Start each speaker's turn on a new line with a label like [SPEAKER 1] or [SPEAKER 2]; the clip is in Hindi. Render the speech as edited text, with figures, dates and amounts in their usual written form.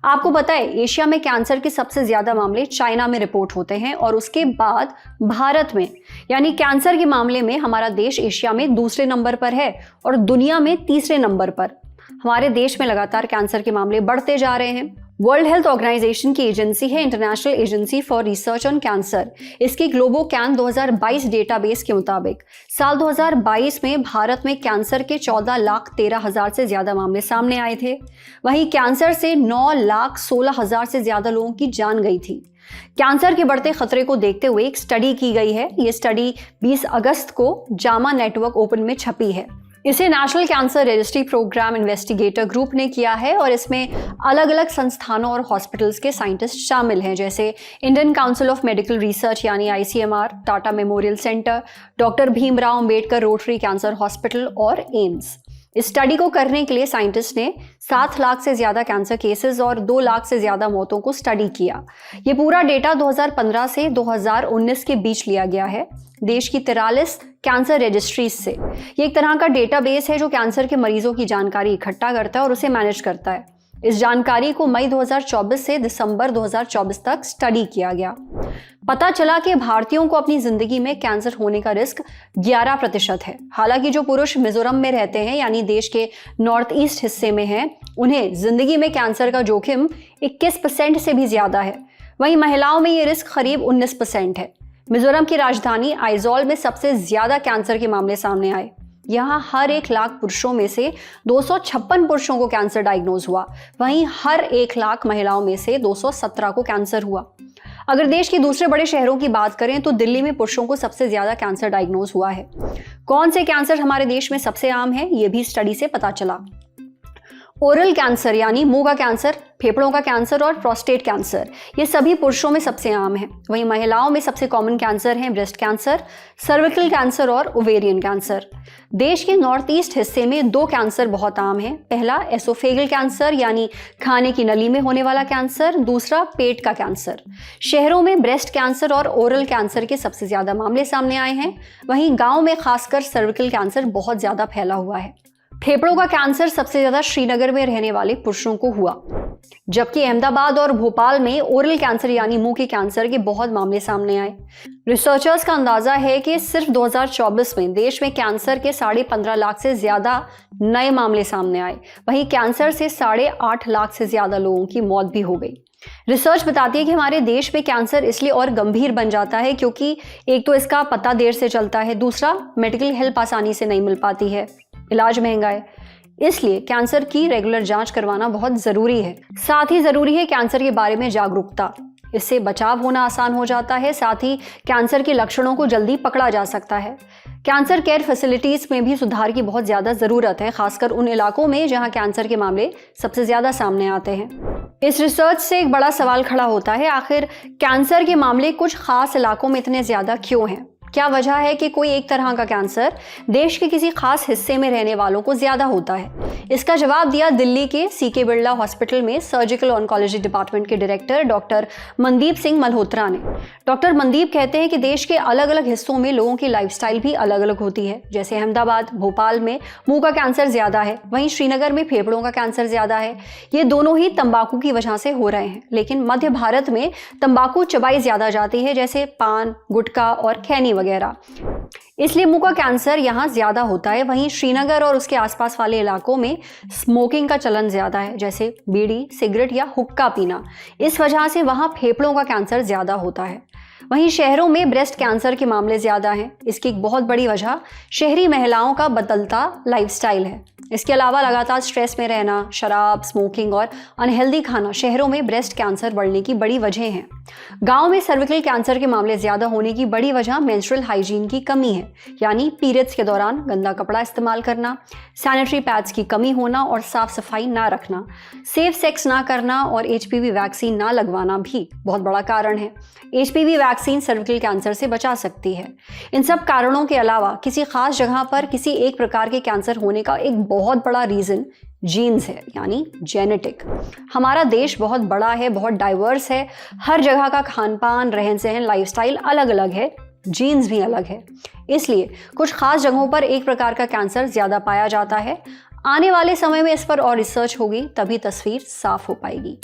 [SPEAKER 1] आपको पता है एशिया में कैंसर के सबसे ज्यादा मामले चाइना में रिपोर्ट होते हैं और उसके बाद भारत में, यानी कैंसर के मामले में हमारा देश एशिया में दूसरे नंबर पर है और दुनिया में तीसरे नंबर पर। हमारे देश में लगातार कैंसर के मामले बढ़ते जा रहे हैं। वर्ल्ड हेल्थ ऑर्गेनाइजेशन की एजेंसी है international agency for research on cancer. इसकी ग्लोबोकैन 2022 डेटाबेस के मुताबिक साल 2022 में भारत में कैंसर के 14,13,000 से ज्यादा मामले सामने आए थे। वहीं कैंसर से 9,16,000 से ज्यादा लोगों की जान गई थी। कैंसर के बढ़ते खतरे को देखते हुए एक स्टडी की गई है। ये स्टडी 20 अगस्त को जामा नेटवर्क ओपन में छपी है। इसे national cancer registry program investigator group ने किया है और इसमें अलग अलग संस्थानों और हॉस्पिटल्स के साइंटिस्ट शामिल हैं, जैसे Indian council of medical research यानी ICMR, Tata memorial centre, doctor Bhimrao Ambedkar rotary cancer hospital और एम्स। इस स्टडी को करने के लिए साइंटिस्ट ने 7 लाख से ज्यादा कैंसर केसेस और 2 लाख से ज्यादा मौतों को स्टडी किया। ये पूरा डेटा 2015 से 2019 के बीच लिया गया है देश की 43 कैंसर रजिस्ट्रीज से। ये एक तरह का डेटाबेस है जो कैंसर के मरीजों की जानकारी इकट्ठा करता है और उसे मैनेज करता है। इस जानकारी को मई 2024 से दिसंबर 2024 तक स्टडी किया गया। पता चला कि भारतीयों को अपनी जिंदगी में कैंसर होने का रिस्क 11% है। हालांकि जो पुरुष मिजोरम में रहते हैं यानी देश के नॉर्थ ईस्ट हिस्से में हैं, उन्हें जिंदगी में कैंसर का जोखिम 21% से भी ज्यादा है। वहीं महिलाओं में ये रिस्क करीब 19% है। मिजोरम की राजधानी आइजॉल में सबसे ज्यादा कैंसर के मामले सामने आए। यहाँ हर 1 लाख पुरुषों में से 256 पुरुषों को कैंसर डायग्नोज हुआ। वहीं हर 1 लाख महिलाओं में से 217 को कैंसर हुआ। अगर देश के दूसरे बड़े शहरों की बात करें तो दिल्ली में पुरुषों को सबसे ज्यादा कैंसर डायग्नोज हुआ है। कौन से कैंसर हमारे देश में सबसे आम है, ये भी स्टडी से पता चला। ओरल कैंसर यानी मुंह का कैंसर, फेफड़ों का कैंसर और प्रोस्टेट कैंसर, ये सभी पुरुषों में सबसे आम है। वहीं महिलाओं में सबसे कॉमन कैंसर हैं ब्रेस्ट कैंसर, सर्विकल कैंसर और ओवेरियन कैंसर। देश के नॉर्थ ईस्ट हिस्से में 2 कैंसर बहुत आम हैं। पहला एसोफेगल कैंसर यानी खाने की नली में होने वाला कैंसर, दूसरा पेट का कैंसर। शहरों में ब्रेस्ट कैंसर और ओरल कैंसर के सबसे ज्यादा मामले सामने आए हैं। वहीं गाँव में खासकर सर्विकल कैंसर बहुत ज्यादा फैला हुआ है। फेफड़ों का कैंसर सबसे ज्यादा श्रीनगर में रहने वाले पुरुषों को हुआ, जबकि अहमदाबाद और भोपाल में ओरल कैंसर यानी मुंह के कैंसर के बहुत मामले सामने आए। रिसर्चर्स का अंदाजा है कि सिर्फ 2024 में देश में कैंसर के 15.5 लाख से ज्यादा नए मामले सामने आए। वहीं कैंसर से 8.5 लाख से ज्यादा लोगों की मौत भी हो गई। रिसर्च बताती है कि हमारे देश में कैंसर इसलिए और गंभीर बन जाता है क्योंकि एक तो इसका पता देर से चलता है, दूसरा मेडिकल हेल्प आसानी से नहीं मिल पाती है, इलाज महंगा है। इसलिए कैंसर की रेगुलर जांच करवाना बहुत जरूरी है। साथ ही जरूरी है कैंसर के बारे में जागरूकता, इससे बचाव होना आसान हो जाता है। साथ ही कैंसर के लक्षणों को जल्दी पकड़ा जा सकता है। कैंसर केयर फैसिलिटीज में भी सुधार की बहुत ज्यादा जरूरत है, खासकर उन इलाकों में जहां कैंसर के मामले सबसे ज्यादा सामने आते हैं। इस रिसर्च से एक बड़ा सवाल खड़ा होता है, आखिर कैंसर के मामले कुछ खास इलाकों में इतने ज्यादा क्यों हैं? क्या वजह है कि कोई एक तरह का कैंसर देश के किसी खास हिस्से में रहने वालों को ज्यादा होता है? इसका जवाब दिया दिल्ली के CK बिरला हॉस्पिटल में सर्जिकल ऑन्कोलॉजी डिपार्टमेंट के डायरेक्टर डॉक्टर मनदीप सिंह मल्होत्रा ने। डॉक्टर मनदीप कहते हैं कि देश के अलग अलग हिस्सों में लोगों की लाइफस्टाइल भी अलग अलग होती है। जैसे अहमदाबाद, भोपाल में मुंह का कैंसर ज्यादा है, वहीं श्रीनगर में फेफड़ों का कैंसर ज्यादा है। ये दोनों ही तंबाकू की वजह से हो रहे हैं। लेकिन मध्य भारत में तंबाकू चबाई ज्यादा जाती है, जैसे पान, गुटखा और खैनी वगैरह, इसलिए मुंह का कैंसर यहाँ ज्यादा होता है। वहीं श्रीनगर और उसके आसपास वाले इलाकों में स्मोकिंग का चलन ज्यादा है, जैसे बीड़ी, सिगरेट या हुक्का पीना। इस वजह से वहाँ फेफड़ों का कैंसर ज्यादा होता है। वहीं शहरों में ब्रेस्ट कैंसर के मामले ज्यादा हैं। इसकी एक बहुत बड़ी वजह शहरी महिलाओं का बदलता लाइफस्टाइल है। इसके अलावा लगातार स्ट्रेस में रहना, शराब, स्मोकिंग और अनहेल्दी खाना शहरों में ब्रेस्ट कैंसर बढ़ने की बड़ी वजह हैं। गांव में सर्विकल कैंसर के मामले ज्यादा होने की बड़ी वजह मेंस्ट्रुअल हाइजीन की कमी है, यानी पीरियड्स के दौरान गंदा कपड़ा इस्तेमाल करना, सैनिटरी पैड्स की कमी होना और साफ सफाई ना रखना, सेफ सेक्स ना करना और HPV वैक्सीन ना लगवाना भी बहुत बड़ा कारण है। HPV वैक्सीन सर्विकल कैंसर से बचा सकती है। इन सब कारणों के अलावा किसी खास जगह पर किसी एक प्रकार के कैंसर होने का एक बहुत बड़ा रीजन जीन्स है, यानी जेनेटिक। हमारा देश बहुत बड़ा है, बहुत डाइवर्स है। हर जगह का खान पान, रहन सहन, लाइफस्टाइल अलग अलग है, जीन्स भी अलग है। इसलिए कुछ खास जगहों पर एक प्रकार का कैंसर ज्यादा पाया जाता है। आने वाले समय में इस पर और रिसर्च होगी, तभी तस्वीर साफ हो पाएगी।